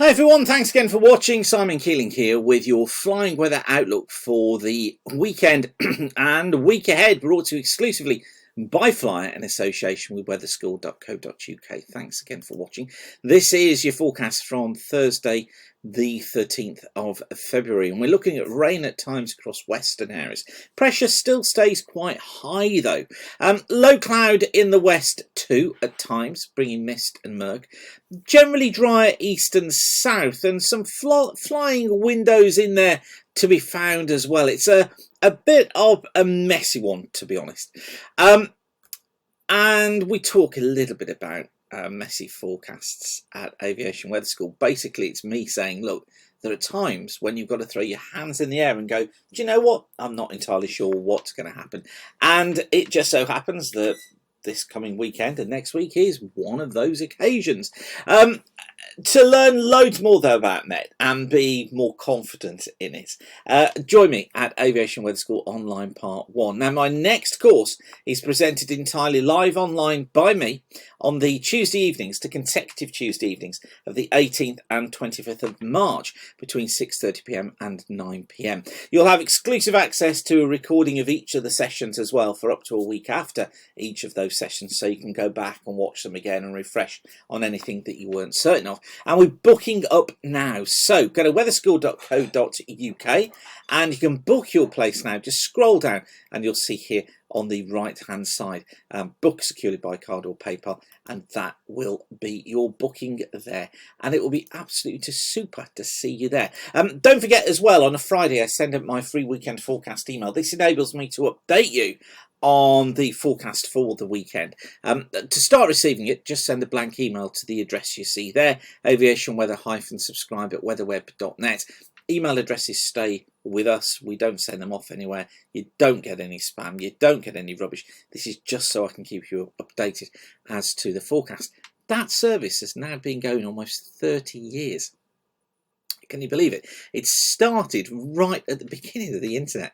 Hi everyone, thanks again for watching. Simon Keeling here with your flying weather outlook for the weekend and week ahead, brought to you exclusively by Flyer in association with weatherschool.co.uk. Thanks again for watching. This is your forecast from Thursday the 13th of February, and we're looking at rain at times across western areas. Pressure still stays quite high though. Low cloud in the west too at times, bringing mist and murk. Generally drier east and south, and some flying windows in there to be found as well. It's a bit of a messy one, to be honest. And we talk a little bit about messy forecasts at Aviation Weather School. Basically, it's me saying, look, there are times when you've got to throw your hands in the air and go, do you know what? I'm not entirely sure what's going to happen. And it just so happens that this coming weekend and next week is one of those occasions. To learn loads more though about Met and be more confident in it, join me at Aviation Weather School Online Part 1. Now, my next course is presented entirely live online by me on the Tuesday evenings, to consecutive Tuesday evenings of the 18th and 25th of March between 6:30 p.m. and 9 p.m. You'll have exclusive access to a recording of each of the sessions as well for up to a week after each of those sessions, so you can go back and watch them again and refresh on anything that you weren't certain of. And we're booking up now, so go to weatherschool.co.uk and you can book your place now. Just scroll down and you'll see here on the right hand side, book securely by card or PayPal, and that will be your booking there, and it will be absolutely super to see you there. Don't forget as well, on a Friday I send out my free weekend forecast email. This enables me to update you on the forecast for the weekend. To start receiving it, just send a blank email to the address you see there, aviationweather-subscribe@weatherweb.net. Email addresses stay with us. We don't send them off anywhere. You don't get any spam. You don't get any rubbish. This is just so I can keep you updated as to the forecast. That service has now been going almost 30 years. Can you believe it? It started right at the beginning of the internet.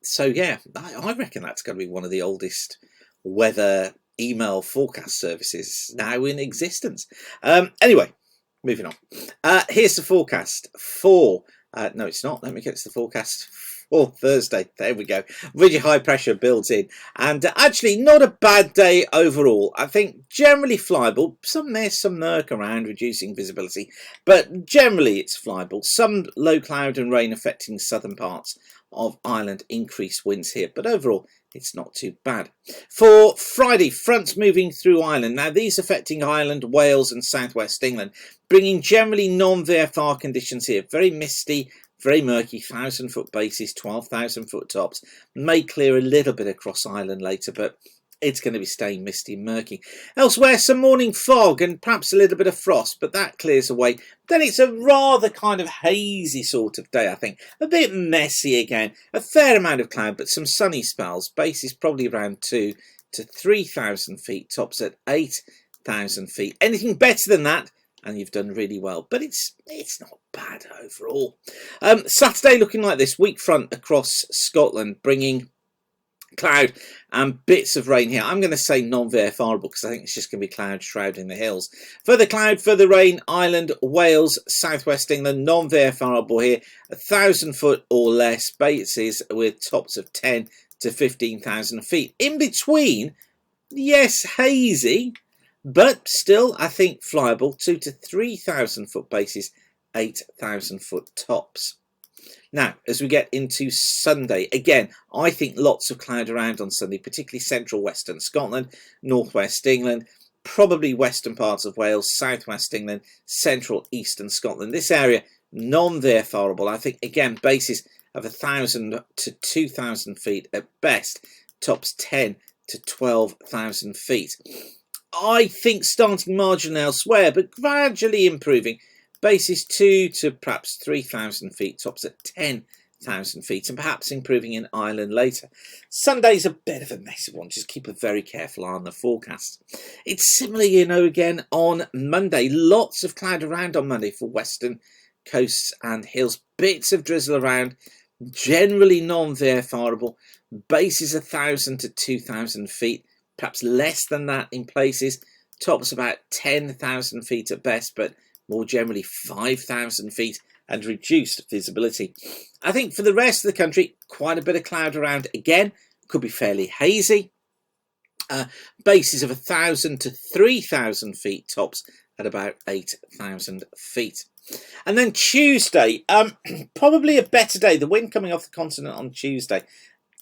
So yeah, I reckon that's going to be one of the oldest weather email forecast services now in existence. Anyway, moving on. Here's the forecast for, no it's not, let me get to the forecast for Thursday. There we go. Really high pressure builds in, and actually not a bad day overall. I think generally flyable. There's some murk around, reducing visibility, but generally it's flyable. Some low cloud and rain affecting southern parts of Ireland, increased winds here, but overall it's not too bad. For Friday, fronts moving through Ireland. Now these affecting Ireland, Wales and southwest England, bringing generally non-VFR conditions here. Very misty, very murky, 1,000-foot bases, 12,000-foot tops. May clear a little bit across Ireland later, but it's going to be staying misty and murky. Elsewhere, some morning fog and perhaps a little bit of frost, but that clears away. Then it's a rather kind of hazy sort of day, I think. A bit messy again. A fair amount of cloud, but some sunny spells. Bases probably around 2,000 to 3,000 feet. Tops at 8,000 feet. Anything better than that, and you've done really well, but it's not bad overall. Saturday looking like this. Weak front across Scotland, bringing cloud and bits of rain here. I'm going to say non-VFRable because I think it's just going to be cloud shrouding the hills. Further cloud, further rain, Ireland, Wales, southwest England, non-VFRable here. 1,000-foot or less bases with tops of 10 to 15,000 feet. In between, yes, hazy, but still I think flyable. 2,000 to 3,000 foot bases, 8,000 foot tops. Now, as we get into Sunday, again, I think lots of cloud around on Sunday, particularly central western Scotland, northwest England, probably western parts of Wales, southwest England, central eastern Scotland. This area, non-VFRable. I think, again, bases of 1,000 to 2,000 feet at best, tops 10 to 12,000 feet. I think starting marginally elsewhere, but gradually improving. Bases 2,000 to perhaps 3,000 feet, tops at 10,000 feet, and perhaps improving in Ireland later. Sunday's a bit of a messy one. Just keep a very careful eye on the forecast. It's similar, again on Monday. Lots of cloud around on Monday for western coasts and hills. Bits of drizzle around, generally non-VFRable. Bases 1,000 to 2,000 feet, perhaps less than that in places. Tops about 10,000 feet at best, but more generally 5,000 feet and reduced visibility. I think for the rest of the country, quite a bit of cloud around again, could be fairly hazy. Bases of 1,000 to 3,000 feet, tops at about 8,000 feet. And then Tuesday, probably a better day. The wind coming off the continent on Tuesday.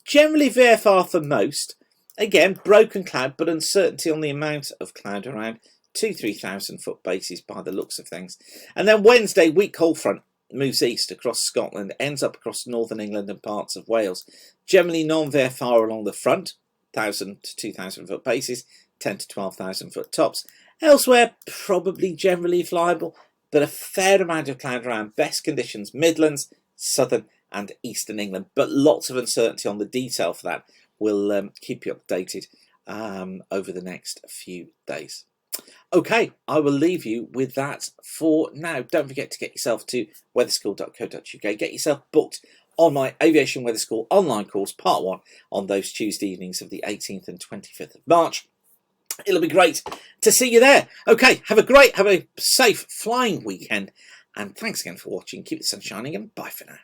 Generally VFR for most. Again, broken cloud, but uncertainty on the amount of cloud around. 2,000-3,000 foot bases by the looks of things. And then Wednesday, weak cold front moves east across Scotland, ends up across northern England and parts of Wales. Generally non-VFR along the front, 1,000 to 2,000 foot bases, 10 to 12,000 foot tops. Elsewhere, probably generally flyable, but a fair amount of cloud around. Best conditions, Midlands, southern and eastern England, but lots of uncertainty on the detail for that. We'll keep you updated over the next few days. Okay, I will leave you with that for now. Don't forget to get yourself to weatherschool.co.uk. Get yourself booked on my Aviation Weather School online course, part 1, on those Tuesday evenings of the 18th and 25th of March. It'll be great to see you there. Okay, have a safe flying weekend. And thanks again for watching. Keep the sun shining and bye for now.